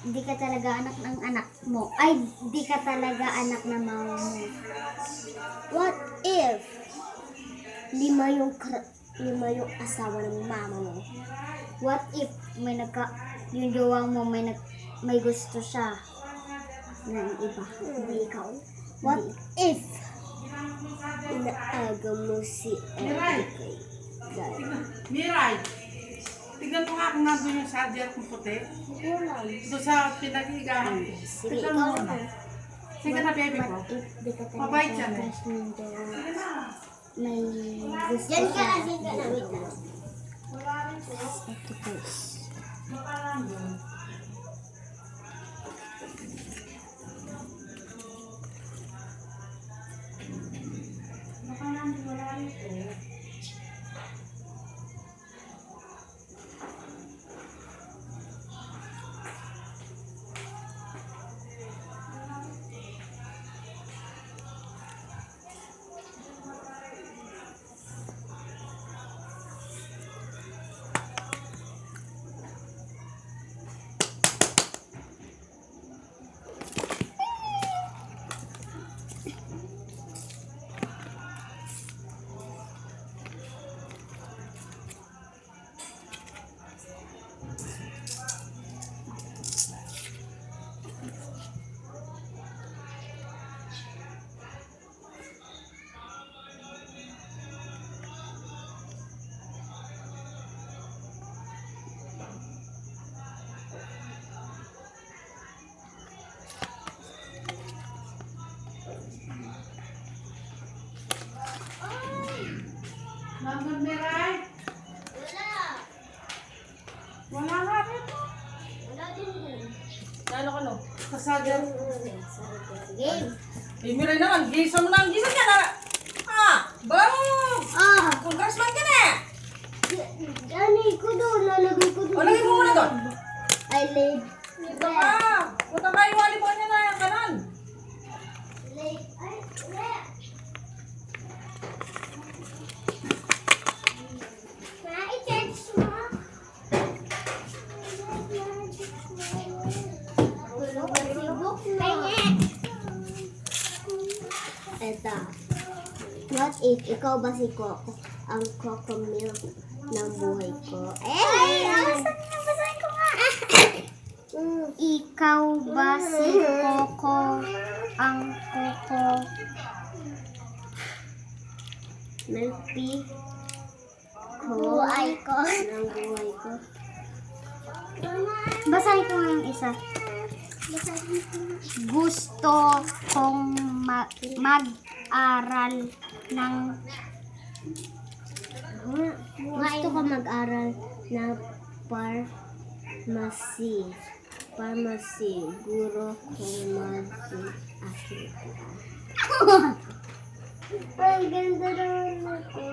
di ka talaga anak ng anak mo. Ay, di ka talaga anak ng mama mo. What if 5 yung asawa ng mama mo? What if yung jowa mo may gusto siya ng iba, hindi ikaw? What if inaaga mo si Miray! kay Dad? Miray! Tignan mo nga kung nandun yung sadyar kong puti. Doon sa pinag-iigahan. Sige, Tignan mo ikaw na. na. Sige na, baby ko. What if di ka talaga Mabait yan eh. crush ng jowa? May gusto Yan ka siya. na, yan ka na. Wait lang. Ito guys. Nandun, Miray? Wala nga rin. Ano ka no? Sa sadyar. Game. Eh, Miray naman. Gisa mo na ang gisa niya na. Bang! Congressman ka na. Ano ko doon? Lalagay ko doon. O, lagay mo muna doon. I laid. Ito ka. Punta kayo, wali mo niya na yung kanan. Ito. What if ikaw ba si Coco? Ang Coco milk ng buhay ko. Basahin ko nga. Ikaw ba si Coco, ang Coco Milky buhay ko? ng buhay ko. Basahin ko nga yung isa. Gusto kong mag-aral ng Gusto ko mag-aral ng pharmacy. Guro kong mag-asika. Ang ganda naman ako.